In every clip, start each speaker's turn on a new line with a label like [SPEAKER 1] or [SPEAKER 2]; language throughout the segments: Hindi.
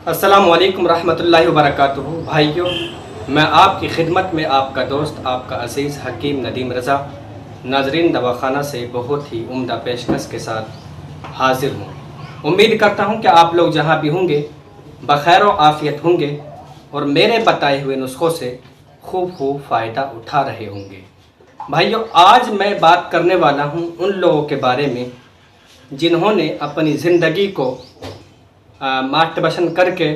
[SPEAKER 1] अस्सलामु अलैकुम रहमतुल्लाहि व बरकातुहू। भाइयों, मैं आपकी खिदमत में आपका दोस्त, आपका अज़ीज़ हकीम नदीम रज़ा नाज़रीन दवाखाना से बहुत ही उम्दा पेशकश के साथ हाज़िर हूँ। उम्मीद करता हूँ कि आप लोग जहाँ भी होंगे बख़ैर व आफ़ियत होंगे और मेरे बताए हुए नुस्ख़ों से खूब फ़ायदा उठा रहे होंगे। भाइयों, आज मैं बात करने वाला हूँ उन लोगों के बारे में जिन्होंने अपनी ज़िंदगी को मास्टरबेशन करके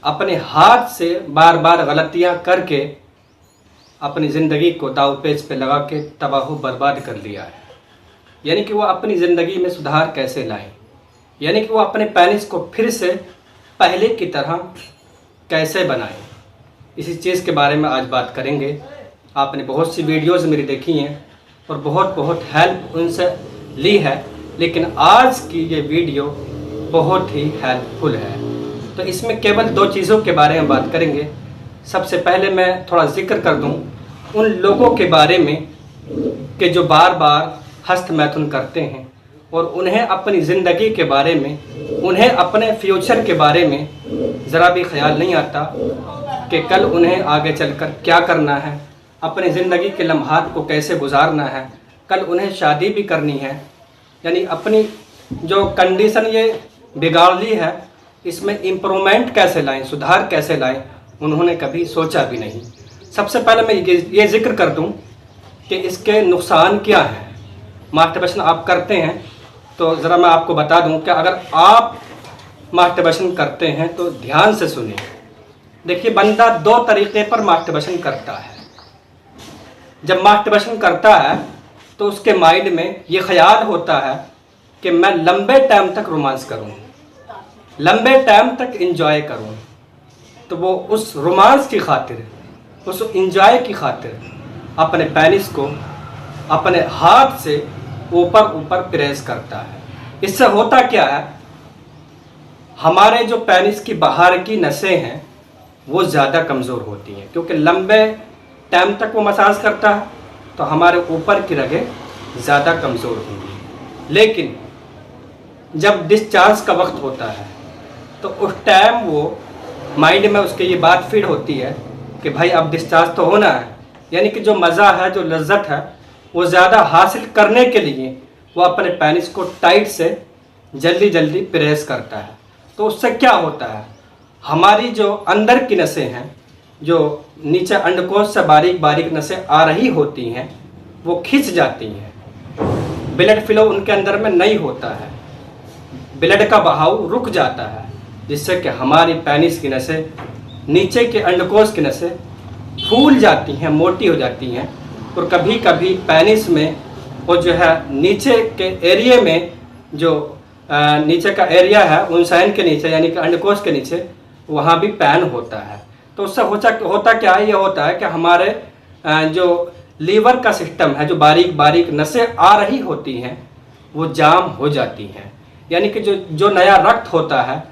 [SPEAKER 1] अपने हाथ से बार बार गलतियां करके अपनी ज़िंदगी को दावपेच पे लगा के तबाह बर्बाद कर लिया है। यानी कि वो अपनी ज़िंदगी में सुधार कैसे लाएं, यानी कि वो अपने पेनिस को फिर से पहले की तरह कैसे बनाएं, इसी चीज़ के बारे में आज बात करेंगे। आपने बहुत सी वीडियोज़ मेरी देखी हैं और बहुत हेल्प उनसे ली है, लेकिन आज की ये वीडियो बहुत ही हेल्पफुल है। तो इसमें केवल दो चीज़ों के बारे में बात करेंगे। सबसे पहले मैं थोड़ा जिक्र कर दूं उन लोगों के बारे में कि जो बार बार हस्त मैथुन करते हैं और उन्हें अपनी ज़िंदगी के बारे में, उन्हें अपने फ्यूचर के बारे में ज़रा भी ख्याल नहीं आता कि कल उन्हें आगे चलकर क्या करना है, अपनी ज़िंदगी के लम्हात को कैसे गुजारना है, कल उन्हें शादी भी करनी है। यानी अपनी जो कंडीशन ये बिगाड़ ली है, इसमें इम्प्रूवमेंट कैसे लाएं, सुधार कैसे लाएं, उन्होंने कभी सोचा भी नहीं। सबसे पहले मैं ये जिक्र कर दूं कि इसके नुकसान क्या हैं। मास्टरबेशन आप करते हैं तो ज़रा मैं आपको बता दूं कि अगर आप मास्टरबेशन करते हैं तो ध्यान से सुनिए। देखिए, बंदा दो तरीक़े पर मास्टरबेशन करता है। जब मास्टरबेशन करता है तो उसके माइंड में ये ख्याल होता है कि मैं लंबे टाइम तक रोमांस करूं, लंबे टाइम तक इंजॉय करूं। तो वो उस रोमांस की खातिर, उस इंजॉय की खातिर अपने पेनिस को अपने हाथ से ऊपर प्रेस करता है। इससे होता क्या है, हमारे जो पेनिस की बाहर की नसें हैं वो ज़्यादा कमज़ोर होती हैं, क्योंकि लंबे टाइम तक वो मसाज करता है तो हमारे ऊपर की रगें ज़्यादा कमज़ोर होंगी। लेकिन जब डिस्चार्ज का वक्त होता है तो उस टाइम वो माइंड में उसके ये बात फीड होती है कि भाई अब डिस्चार्ज तो होना है। यानी कि जो मज़ा है, जो लज्जत है, वो ज़्यादा हासिल करने के लिए वो अपने पेनिस को टाइट से जल्दी प्रेस करता है। तो उससे क्या होता है, हमारी जो अंदर की नसें हैं, जो नीचे अंडकोश से बारीक नसें आ रही होती हैं, वो खिंच जाती हैं। ब्लड फ्लो उनके अंदर में नहीं होता है, ब्लड का बहाव रुक जाता है, जिससे कि हमारी पेनिस की नसें, नीचे के अंडकोश की नसें फूल जाती हैं, मोटी हो जाती हैं। और कभी कभी पेनिस में वो जो है नीचे के एरिया में, जो नीचे का एरिया है उनसाइन के नीचे, यानी कि अंडकोश के नीचे, वहाँ भी पैन होता है। तो उससे होता क्या है, ये होता है कि हमारे जो लीवर का सिस्टम है, जो बारीक नसें आ रही होती हैं, वो जाम हो जाती हैं। यानी कि जो नया रक्त होता है,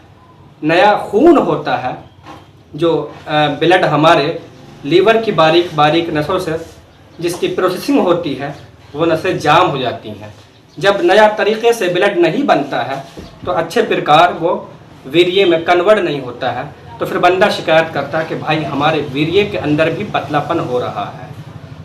[SPEAKER 1] नया खून होता है, जो ब्लड हमारे लीवर की बारीक नसों से जिसकी प्रोसेसिंग होती है, वो नसें जाम हो जाती हैं। जब नया तरीक़े से ब्लड नहीं बनता है तो अच्छे प्रकार वो वीर्य में कन्वर्ट नहीं होता है। तो फिर बंदा शिकायत करता है कि भाई हमारे वीर्य के अंदर भी पतलापन हो रहा है,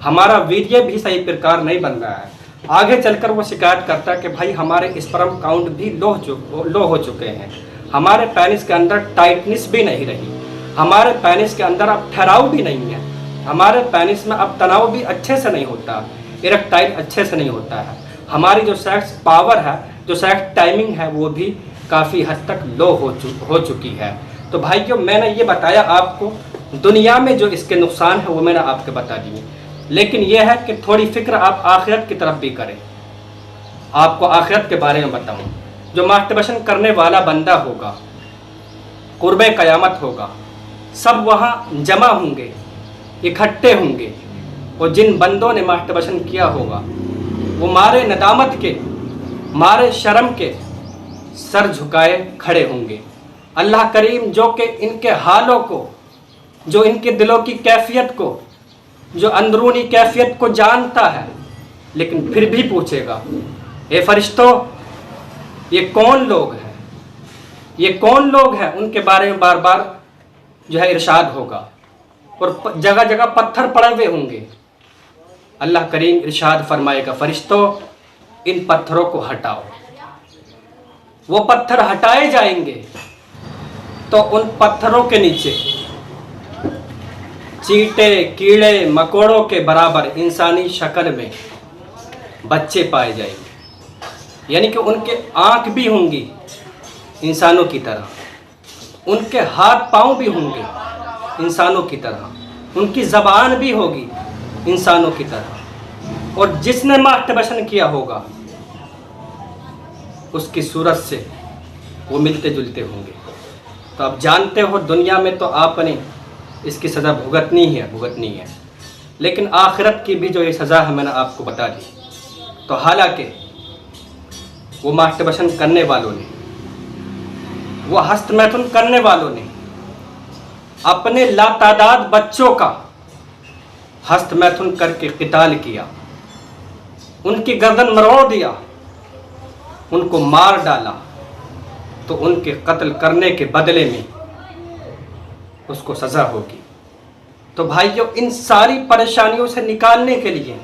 [SPEAKER 1] हमारा वीर्य भी सही प्रकार नहीं बन रहा है। आगे चलकर वो शिकायत करता है कि भाई हमारे स्पर्म काउंट भी लो हो चुके हैं, हमारे पेनिस के अंदर टाइटनेस भी नहीं रही, हमारे पेनिस के अंदर अब ठहराव भी नहीं है, हमारे पेनिस में अब तनाव भी अच्छे से नहीं होता, इरेक्टाइल अच्छे से नहीं होता है, हमारी जो सेक्स पावर है, जो सेक्स टाइमिंग है, वो भी काफ़ी हद तक लो हो चुकी है। तो भाइयों, मैंने ये बताया आपको, दुनिया में जो इसके नुकसान है वो मैंने आपको बता दिए, लेकिन यह है कि थोड़ी फिक्र आप आखिरत की तरफ भी करें। आपको आखिरत के बारे में बताऊं, जो मास्टरबेशन करने वाला बंदा होगा, कुर्बे क़यामत होगा, सब वहाँ जमा होंगे, इकट्ठे होंगे, और जिन बंदों ने मास्टरबेशन किया होगा वो मारे नदामत के, मारे शर्म के सर झुकाए खड़े होंगे। अल्लाह करीम जो कि इनके हालों को, जो इनके दिलों की कैफियत को, जो अंदरूनी कैफियत को जानता है, लेकिन फिर भी पूछेगा, ए फरिश्तों, ये कौन लोग हैं ये कौन लोग हैं, उनके बारे में बार बार जो है इरशाद होगा और जगह जगह पत्थर पड़े हुए होंगे। अल्लाह करीम इरशाद फरमाएगा, फरिश्तों इन पत्थरों को हटाओ। वो पत्थर हटाए जाएंगे तो उन पत्थरों के नीचे चींटे, कीड़े, मकोड़ों के बराबर इंसानी शक्ल में बच्चे पाए जाएंगे। यानी कि उनके आँख भी होंगी इंसानों की तरह, उनके हाथ पांव भी होंगे इंसानों की तरह, उनकी ज़बान भी होगी इंसानों की तरह, और जिसने मास्टरबेशन किया होगा उसकी सूरत से वो मिलते जुलते होंगे। तो आप जानते हो दुनिया में तो आपने इसकी सज़ा भुगतनी है, लेकिन आखिरत की भी जो ये सज़ा है मैंने आपको बता दी। तो हालांकि वो मास्टरबेशन करने वालों ने, वो हस्तमैथुन करने वालों ने अपने लातादाद बच्चों का हस्तमैथुन करके क़िताल किया, उनकी गर्दन मरोड़ दिया, उनको मार डाला, तो उनके कत्ल करने के बदले में उसको सज़ा होगी। तो भाइयों, इन सारी परेशानियों से निकालने के लिए,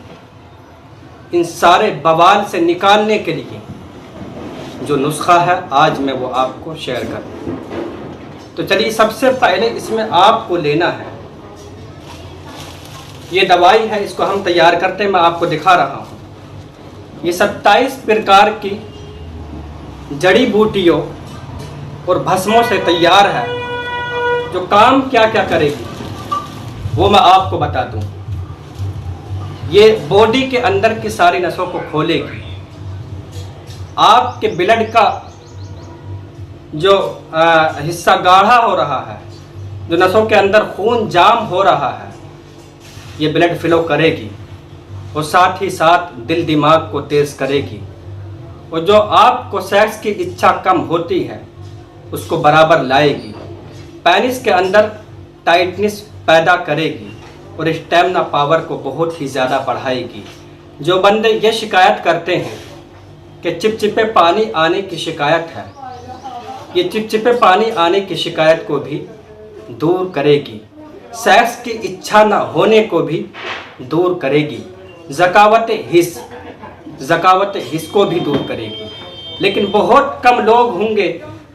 [SPEAKER 1] इन सारे बवाल से निकालने के लिए जो नुस्खा है आज मैं वो आपको शेयर कर दूँ। तो चलिए, सबसे पहले इसमें आपको लेना है, ये दवाई है, इसको हम तैयार करते हैं, मैं आपको दिखा रहा हूँ। ये 27 प्रकार की जड़ी बूटियों और भस्मों से तैयार है, जो काम क्या क्या करेगी वो मैं आपको बता दूं। ये बॉडी के अंदर की सारी नसों को खोलेगी, आपके ब्लड का जो हिस्सा गाढ़ा हो रहा है, जो नसों के अंदर खून जाम हो रहा है, ये ब्लड फ्लो करेगी, और साथ ही साथ दिल दिमाग को तेज़ करेगी, और जो आपको सेक्स की इच्छा कम होती है उसको बराबर लाएगी, पेनिस के अंदर टाइटनेस पैदा करेगी, और स्टैमिना पावर को बहुत ही ज़्यादा बढ़ाएगी। जो बंदे ये शिकायत करते हैं कि चिपचिपे पानी आने की शिकायत है, ये चिपचिपे पानी आने की शिकायत को भी दूर करेगी, सेक्स की इच्छा न होने को भी दूर करेगी, ज़कावत हिस को भी दूर करेगी। लेकिन बहुत कम लोग होंगे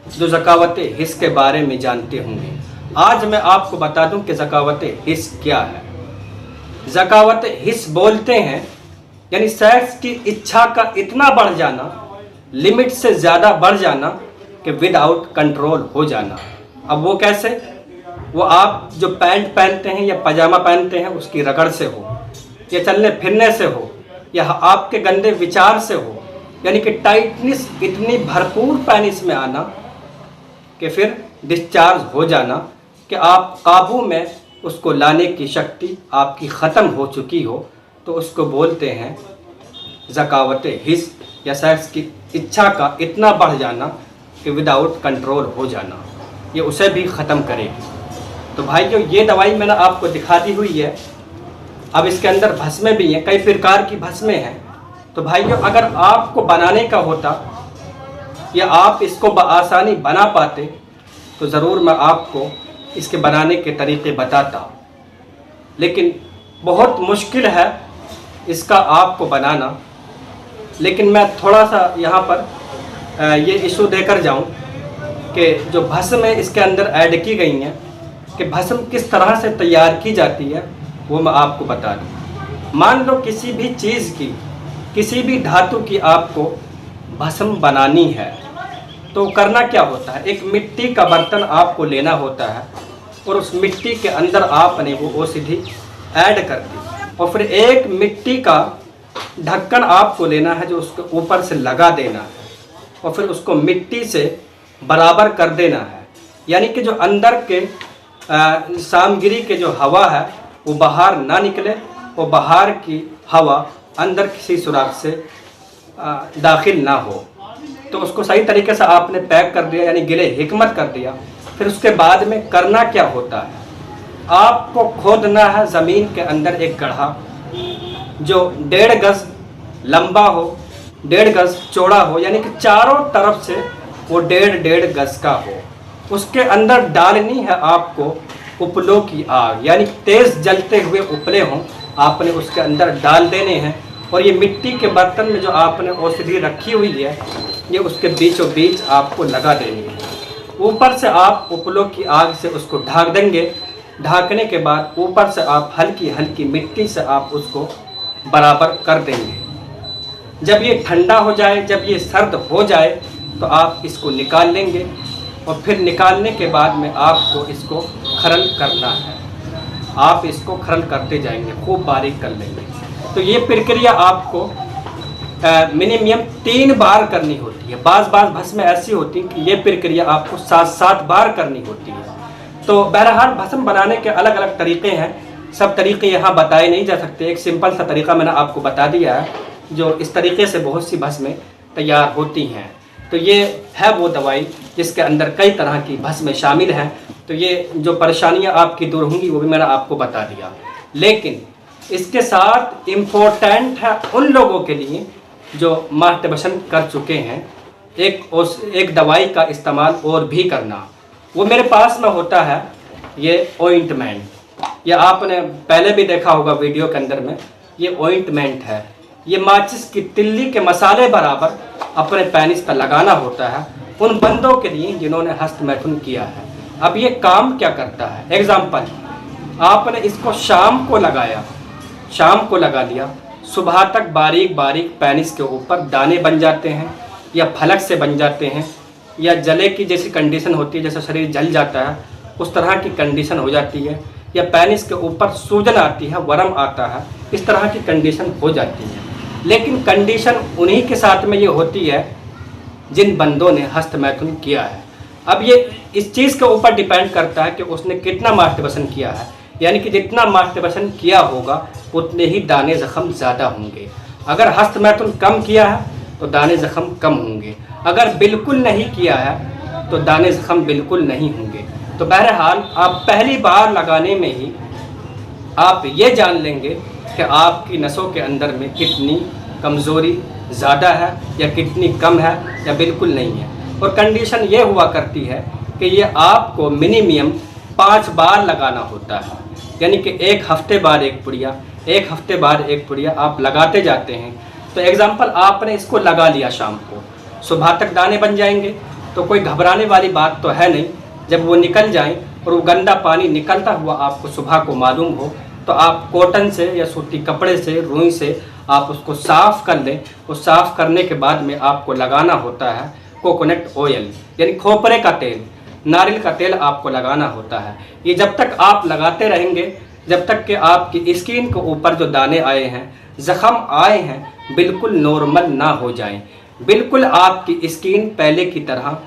[SPEAKER 1] जो ज़कावत हिस के बारे में जानते होंगे। आज मैं आपको बता दूं कि ज़कावत हिस क्या है। ज़कावत हिस बोलते हैं यानी सेक्स की इच्छा का इतना बढ़ जाना, लिमिट से ज़्यादा बढ़ जाना कि विदाउट कंट्रोल हो जाना। अब वो कैसे? वो आप जो पैंट पहनते हैं या पजामा पहनते हैं उसकी रगड़ से हो, या चलने फिरने से हो, या आपके गंदे विचार से हो, यानी कि टाइटनेस इतनी भरपूर पेनिस में आना कि फिर डिस्चार्ज हो जाना कि आप काबू में उसको लाने की शक्ति आपकी ख़त्म हो चुकी हो, तो उसको बोलते हैं ज़कावत हिस, या सेक्स की इच्छा का इतना बढ़ जाना कि विदाउट कंट्रोल हो जाना। ये उसे भी ख़त्म करेगी। तो भाइयों, ये दवाई मैंने आपको दिखा दी हुई है। अब इसके अंदर भस्में भी हैं, कई प्रकार की भस्में हैं। तो भाइयों, अगर आपको बनाने का होता या आप इसको बआसानी बना पाते तो ज़रूर मैं आपको इसके बनाने के तरीक़े बताता, लेकिन बहुत मुश्किल है इसका आपको बनाना। लेकिन मैं थोड़ा सा यहाँ पर ये इशू देकर जाऊँ कि जो भस्म है इसके अंदर ऐड की गई हैं, कि भस्म किस तरह से तैयार की जाती है वो मैं आपको बता दूँ। मान लो किसी भी चीज़ की, किसी भी धातु की आपको भस्म बनानी है, तो करना क्या होता है? एक मिट्टी का बर्तन आपको लेना होता है, और उस मिट्टी के अंदर आपने वो औषधि ऐड कर दी, और फिर एक मिट्टी का ढक्कन आपको लेना है जो उसके ऊपर से लगा देना है, और फिर उसको मिट्टी से बराबर कर देना है। यानी कि जो अंदर के सामग्री के जो हवा है वो बाहर ना निकले, और बाहर की हवा अंदर किसी सुराख से दाखिल ना हो। तो उसको सही तरीके से आपने पैक कर दिया, यानी गिले हिकमत कर दिया। फिर उसके बाद में करना क्या होता है? आपको खोदना है ज़मीन के अंदर एक गड्ढा जो 1.5 गज लंबा हो, 1.5 गज चौड़ा हो, यानी कि चारों तरफ से वो 1.5 गज का हो। उसके अंदर डालनी है आपको उपलों की आग, यानी तेज़ जलते हुए उपले हों, आपने उसके अंदर डाल देने हैं। और ये मिट्टी के बर्तन में जो आपने औषधि रखी हुई है, ये उसके बीचों बीच आपको लगा देनी है। ऊपर से आप उपलों की आग से उसको ढक देंगे। ढकने के बाद ऊपर से आप हल्की हल्की मिट्टी से आप उसको बराबर कर देंगे। जब ये ठंडा हो जाए, जब ये सर्द हो जाए, तो आप इसको निकाल लेंगे। और फिर निकालने के बाद में आपको इसको खरल करना है। आप इसको खरल करते जाएंगे, खूब बारीक कर लेंगे। तो ये प्रक्रिया आपको मिनिमम 3 बार करनी होती है। बाज़ भस्म ऐसी होती है कि ये प्रक्रिया आपको 7-7 बार करनी होती है। तो बहरहाल भस्म बनाने के अलग अलग तरीक़े हैं, सब तरीक़े यहाँ बताए नहीं जा सकते। एक सिंपल सा तरीक़ा मैंने आपको बता दिया है, जो इस तरीक़े से बहुत सी भस्में तैयार होती हैं। तो ये है वो दवाई जिसके अंदर कई तरह की भस्में शामिल हैं। तो ये जो परेशानियाँ आपकी दूर होंगी वो भी मैंने आपको बता दिया। लेकिन इसके साथ इम्पोर्टेंट है उन लोगों के लिए जो मास्टरबेशन कर चुके हैं, एक दवाई का इस्तेमाल और भी करना। वो मेरे पास में होता है ये ऑइंटमेंट। ये आपने पहले भी देखा होगा वीडियो के अंदर में, ये ऑइंटमेंट है। ये माचिस की तिल्ली के मसाले बराबर अपने पेनिस पर लगाना होता है उन बंदों के लिए जिन्होंने हस्तमैथुन किया है। अब ये काम क्या करता है? एग्जाम्पल, आपने इसको शाम को लगाया, शाम को लगा लिया, सुबह तक बारीक बारीक पेनिस के ऊपर दाने बन जाते हैं, या फलक से बन जाते हैं, या जले की जैसी कंडीशन होती है, जैसे शरीर जल जाता है उस तरह की कंडीशन हो जाती है, या पेनिस के ऊपर सूजन आती है, वर्म आता है, इस तरह की कंडीशन हो जाती है। लेकिन कंडीशन उन्हीं के साथ में ये होती है जिन बंदों ने हस्तमैथुन किया है। अब ये इस चीज़ के ऊपर डिपेंड करता है कि उसने कितना मास्टरबेशन किया है, यानी कि जितना मास्टरबेशन किया होगा उतने ही दाने ज़ख़म ज़्यादा होंगे। अगर हस्तमैथुन कम किया है तो दाने ज़ख़म कम होंगे, अगर बिल्कुल नहीं किया है तो दाने ज़ख़म बिल्कुल नहीं होंगे। तो बहरहाल आप पहली बार लगाने में ही आप ये जान लेंगे कि आपकी नसों के अंदर में कितनी कमज़ोरी ज़्यादा है या कितनी कम है या बिल्कुल नहीं है। और कंडीशन ये हुआ करती है कि ये आपको मिनिमम 5 बार लगाना होता है, यानी कि 1 हफ्ते बाद 1 पुड़िया, 1 हफ्ते बाद 1 पुड़िया आप लगाते जाते हैं। तो एग्ज़ाम्पल, आपने इसको लगा लिया शाम को, सुबह तक दाने बन जाएंगे, तो कोई घबराने वाली बात तो है नहीं। जब वो निकल जाएं और वो गंदा पानी निकलता हुआ आपको सुबह को मालूम हो, तो आप कॉटन से या सूती कपड़े से, रुई से आप उसको साफ़ कर लें। उस साफ़ करने के बाद में आपको लगाना होता है कोकोनट ऑयल, यानी खोपरे का तेल, नारियल का तेल आपको लगाना होता है। ये जब तक आप लगाते रहेंगे, जब तक कि आपकी स्किन के ऊपर जो दाने आए हैं, ज़ख़म आए हैं, बिल्कुल नॉर्मल ना हो जाएं, बिल्कुल आपकी स्किन पहले की तरह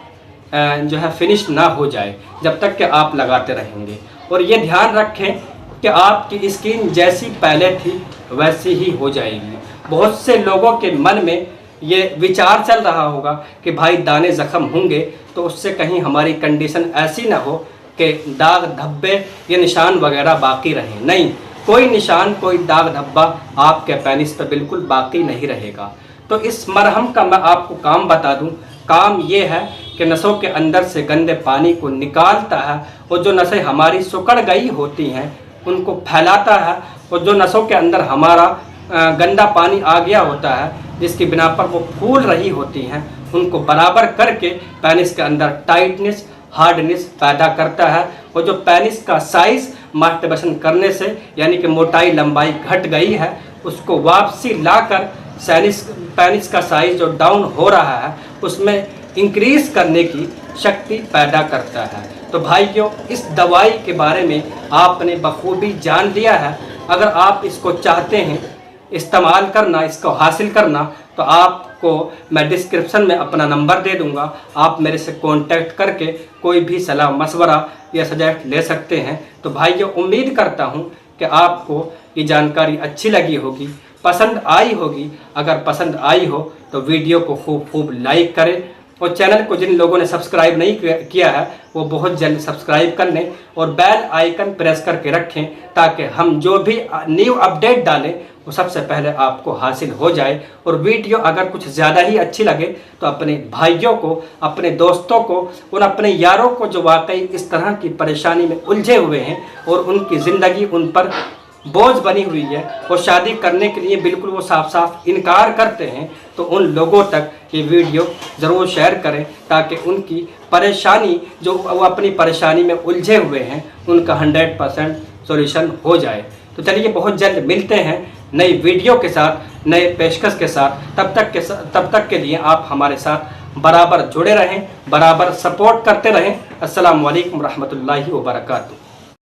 [SPEAKER 1] जो है फिनिश ना हो जाए, जब तक कि आप लगाते रहेंगे। और ये ध्यान रखें कि आपकी स्किन जैसी पहले थी वैसी ही हो जाएगी। बहुत से लोगों के मन में ये विचार चल रहा होगा कि भाई दाने ज़ख़म होंगे तो उससे कहीं हमारी कंडीशन ऐसी ना हो कि दाग धब्बे या निशान वगैरह बाकी रहें। नहीं, कोई निशान, कोई दाग धब्बा आपके पेनिस पर बिल्कुल बाकी नहीं रहेगा। तो इस मरहम का मैं आपको काम बता दूं। काम ये है कि नसों के अंदर से गंदे पानी को निकालता है, और जो नसें हमारी सिकुड़ गई होती हैं उनको फैलाता है, और जो नसों के अंदर हमारा गंदा पानी आ गया होता है, जिसकी बिना पर वो फूल रही होती हैं, उनको बराबर करके पेनिस के अंदर टाइटनेस, हार्डनेस पैदा करता है। और जो पेनिस का साइज़ मास्टरबेशन करने से, यानी कि मोटाई लंबाई घट गई है, उसको वापसी लाकर पेनिस का साइज़ जो डाउन हो रहा है उसमें इंक्रीज़ करने की शक्ति पैदा करता है। तो भाइयों, इस दवाई के बारे में आपने बखूबी जान लिया है। अगर आप इसको चाहते हैं इस्तेमाल करना, इसको हासिल करना, तो आपको मैं डिस्क्रिप्शन में अपना नंबर दे दूंगा। आप मेरे से कांटेक्ट करके कोई भी सलाह मशवरा या सजेस्ट ले सकते हैं। तो भाइयों, उम्मीद करता हूं कि आपको ये जानकारी अच्छी लगी होगी, पसंद आई होगी। अगर पसंद आई हो तो वीडियो को खूब लाइक करें और चैनल को जिन लोगों ने सब्सक्राइब नहीं किया है वो बहुत जल्द सब्सक्राइब कर लें और बेल आइकन प्रेस करके रखें, ताकि हम जो भी न्यू अपडेट डालें वो सबसे पहले आपको हासिल हो जाए। और वीडियो अगर कुछ ज़्यादा ही अच्छी लगे तो अपने भाइयों को, अपने दोस्तों को, उन अपने यारों को जो वाकई इस तरह की परेशानी में उलझे हुए हैं और उनकी ज़िंदगी उन पर बोझ बनी हुई है और शादी करने के लिए बिल्कुल वो साफ साफ इनकार करते हैं, तो उन लोगों तक ये वीडियो ज़रूर शेयर करें, ताकि उनकी परेशानी, जो वो अपनी परेशानी में उलझे हुए हैं, उनका 100% सॉल्यूशन हो जाए। तो चलिए बहुत जल्द मिलते हैं नई वीडियो के साथ, नए पेशकश के साथ। तब तक के लिए आप हमारे साथ बराबर जुड़े रहें, बराबर सपोर्ट करते रहें। अस्सलामु अलैकुम रहमतुल्लाहि व बरकातुहू।